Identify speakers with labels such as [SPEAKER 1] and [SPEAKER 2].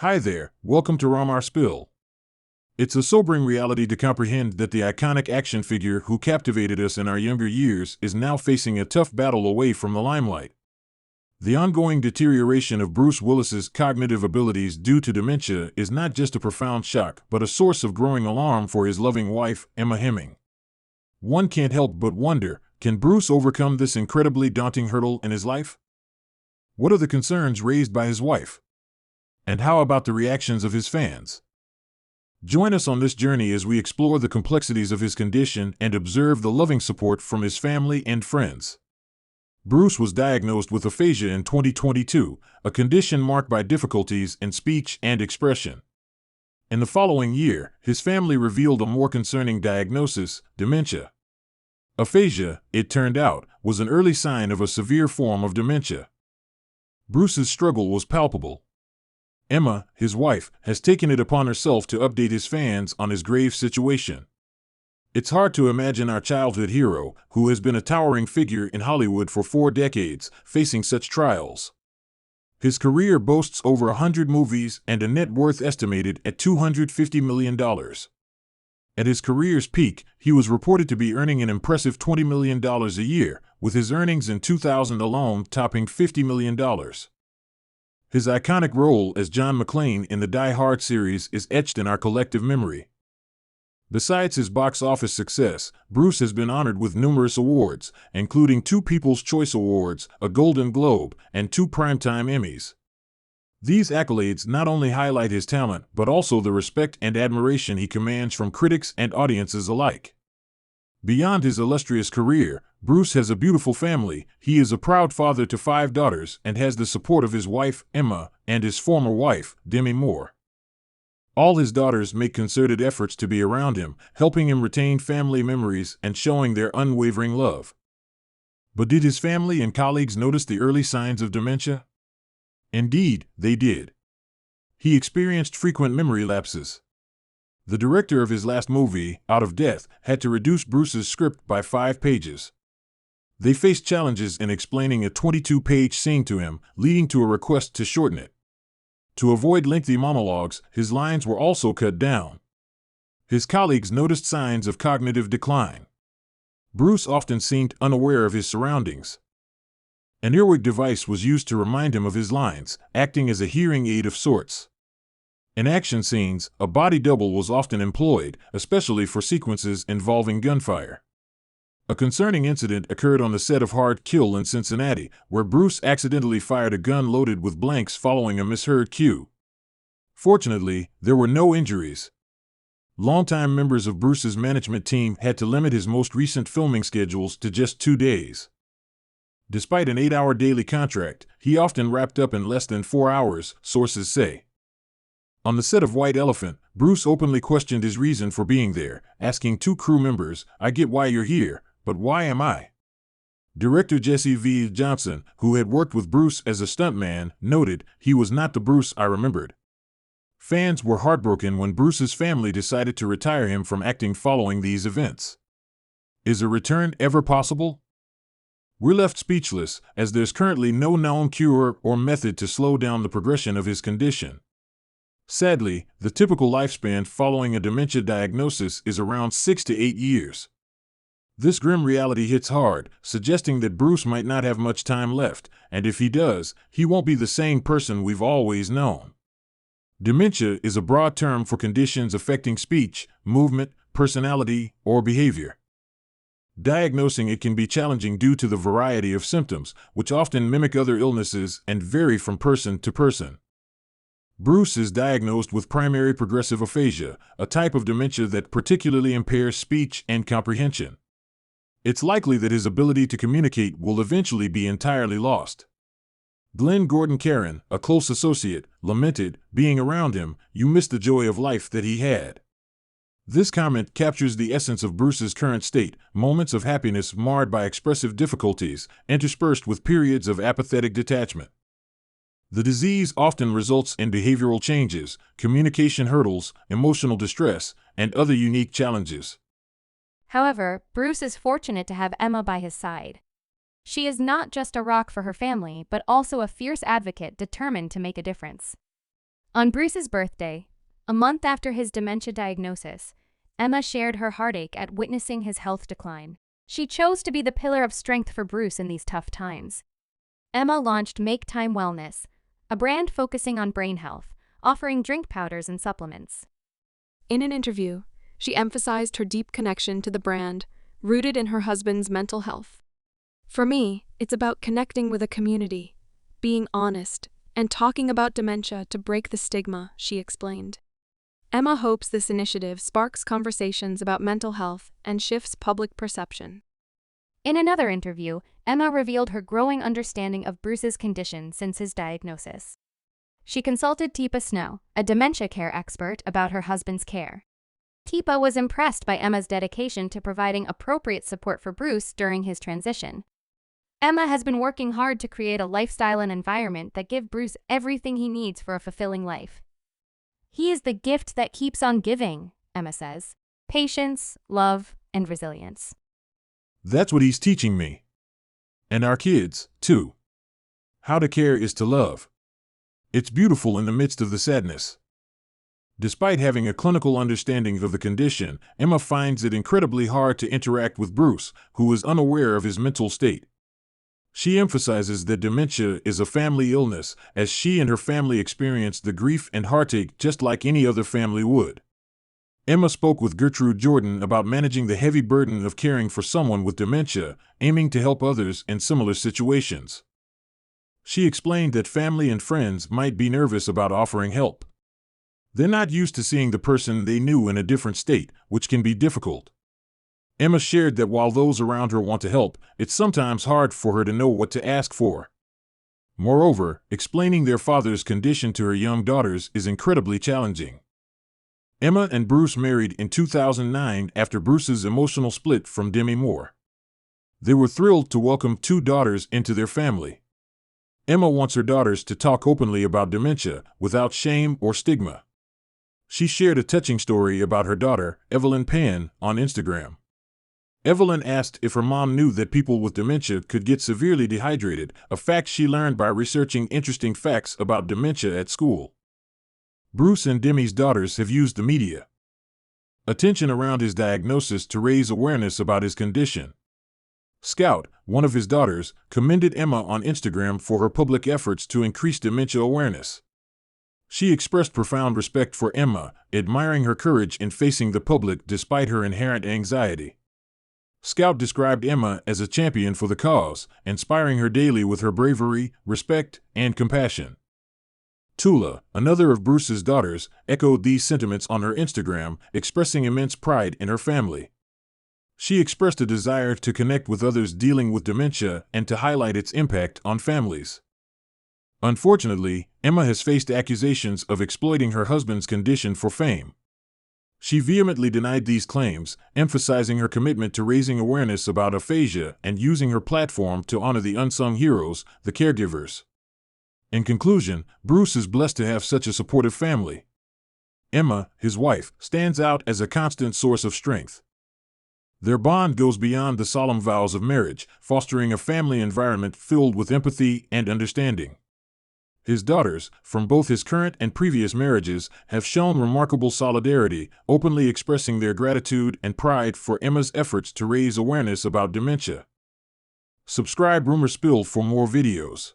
[SPEAKER 1] Hi there, welcome to Ramar Spill. It's a sobering reality to comprehend that the iconic action figure who captivated us in our younger years is now facing a tough battle away from the limelight. The ongoing deterioration of Bruce Willis's cognitive abilities due to dementia is not just a profound shock, but a source of growing alarm for his loving wife, Emma Hemming. One can't help but wonder, can Bruce overcome this incredibly daunting hurdle in his life? What are the concerns raised by his wife? And how about the reactions of his fans? Join us on this journey as we explore the complexities of his condition and observe the loving support from his family and friends. Bruce was diagnosed with aphasia in 2022, a condition marked by difficulties in speech and expression. In the following year, his family revealed a more concerning diagnosis: dementia. Aphasia, it turned out, was an early sign of a severe form of dementia. Bruce's struggle was palpable. Emma, his wife, has taken it upon herself to update his fans on his grave situation. It's hard to imagine our childhood hero, who has been a towering figure in Hollywood for 4 decades, facing such trials. His career boasts over 100 movies and a net worth estimated at $250 million. At his career's peak, he was reported to be earning an impressive $20 million a year, with his earnings in 2000 alone topping $50 million. His iconic role as John McClane in the Die Hard series is etched in our collective memory. Besides his box office success, Bruce has been honored with numerous awards, including 2 People's Choice Awards, a Golden Globe, and 2 Primetime Emmys. These accolades not only highlight his talent, but also the respect and admiration he commands from critics and audiences alike. Beyond his illustrious career, Bruce has a beautiful family. He is a proud father to 5 daughters and has the support of his wife, Emma, and his former wife, Demi Moore. All his daughters make concerted efforts to be around him, helping him retain family memories and showing their unwavering love. But did his family and colleagues notice the early signs of dementia? Indeed, they did. He experienced frequent memory lapses. The director of his last movie, Out of Death, had to reduce Bruce's script by 5 pages. They faced challenges in explaining a 22-page scene to him, leading to a request to shorten it. To avoid lengthy monologues, his lines were also cut down. His colleagues noticed signs of cognitive decline. Bruce often seemed unaware of his surroundings. An earwig device was used to remind him of his lines, acting as a hearing aid of sorts. In action scenes, a body double was often employed, especially for sequences involving gunfire. A concerning incident occurred on the set of Hard Kill in Cincinnati, where Bruce accidentally fired a gun loaded with blanks following a misheard cue. Fortunately, there were no injuries. Longtime members of Bruce's management team had to limit his most recent filming schedules to just 2 days. Despite an 8-hour daily contract, he often wrapped up in less than 4 hours, sources say. On the set of White Elephant, Bruce openly questioned his reason for being there, asking 2 crew members, "I get why you're here, but why am I?" Director Jesse V. Johnson, who had worked with Bruce as a stuntman, noted, "He was not the Bruce I remembered." Fans were heartbroken when Bruce's family decided to retire him from acting following these events. Is a return ever possible? We're left speechless, as there's currently no known cure or method to slow down the progression of his condition. Sadly, the typical lifespan following a dementia diagnosis is around 6 to 8 years. This grim reality hits hard, suggesting that Bruce might not have much time left, and if he does, he won't be the same person we've always known. Dementia is a broad term for conditions affecting speech, movement, personality, or behavior. Diagnosing it can be challenging due to the variety of symptoms, which often mimic other illnesses and vary from person to person. Bruce is diagnosed with primary progressive aphasia, a type of dementia that particularly impairs speech and comprehension. It's likely that his ability to communicate will eventually be entirely lost. Glenn Gordon Caron, a close associate, lamented, "Being around him, you miss the joy of life that he had." This comment captures the essence of Bruce's current state, moments of happiness marred by expressive difficulties, interspersed with periods of apathetic detachment. The disease often results in behavioral changes, communication hurdles, emotional distress, and other unique challenges.
[SPEAKER 2] However, Bruce is fortunate to have Emma by his side. She is not just a rock for her family, but also a fierce advocate determined to make a difference. On Bruce's birthday, a month after his dementia diagnosis, Emma shared her heartache at witnessing his health decline. She chose to be the pillar of strength for Bruce in these tough times. Emma launched Make Time Wellness, a brand focusing on brain health, offering drink powders and supplements.
[SPEAKER 3] In an interview, she emphasized her deep connection to the brand, rooted in her husband's mental health. "For me, it's about connecting with a community, being honest, and talking about dementia to break the stigma," she explained. Emma hopes this initiative sparks conversations about mental health and shifts public perception.
[SPEAKER 2] In another interview, Emma revealed her growing understanding of Bruce's condition since his diagnosis. She consulted Teepa Snow, a dementia care expert, about her husband's care. Teepa was impressed by Emma's dedication to providing appropriate support for Bruce during his transition. Emma has been working hard to create a lifestyle and environment that give Bruce everything he needs for a fulfilling life. "He is the gift that keeps on giving," Emma says. "Patience, love, and resilience."
[SPEAKER 1] That's what he's teaching me. And our kids, too. How to care is to love. It's beautiful in the midst of the sadness. Despite having a clinical understanding of the condition, Emma finds it incredibly hard to interact with Bruce, who is unaware of his mental state. She emphasizes that dementia is a family illness, as she and her family experience the grief and heartache just like any other family would. Emma spoke with Gertrude Jordan about managing the heavy burden of caring for someone with dementia, aiming to help others in similar situations. She explained that family and friends might be nervous about offering help. They're not used to seeing the person they knew in a different state, which can be difficult. Emma shared that while those around her want to help, it's sometimes hard for her to know what to ask for. Moreover, explaining their father's condition to her young daughters is incredibly challenging. Emma and Bruce married in 2009 after Bruce's emotional split from Demi Moore. They were thrilled to welcome 2 daughters into their family. Emma wants her daughters to talk openly about dementia, without shame or stigma. She shared a touching story about her daughter, Evelyn Pan, on Instagram. Evelyn asked if her mom knew that people with dementia could get severely dehydrated, a fact she learned by researching interesting facts about dementia at school. Bruce and Demi's daughters have used the media attention around his diagnosis to raise awareness about his condition. Scout, one of his daughters, commended Emma on Instagram for her public efforts to increase dementia awareness. She expressed profound respect for Emma, admiring her courage in facing the public despite her inherent anxiety. Scout described Emma as a champion for the cause, inspiring her daily with her bravery, respect, and compassion. Tula, another of Bruce's daughters, echoed these sentiments on her Instagram, expressing immense pride in her family. She expressed a desire to connect with others dealing with dementia and to highlight its impact on families. Unfortunately, Emma has faced accusations of exploiting her husband's condition for fame. She vehemently denied these claims, emphasizing her commitment to raising awareness about aphasia and using her platform to honor the unsung heroes, the caregivers. In conclusion, Bruce is blessed to have such a supportive family. Emma, his wife, stands out as a constant source of strength. Their bond goes beyond the solemn vows of marriage, fostering a family environment filled with empathy and understanding. His daughters, from both his current and previous marriages, have shown remarkable solidarity, openly expressing their gratitude and pride for Emma's efforts to raise awareness about dementia. Subscribe Rumor Spill for more videos.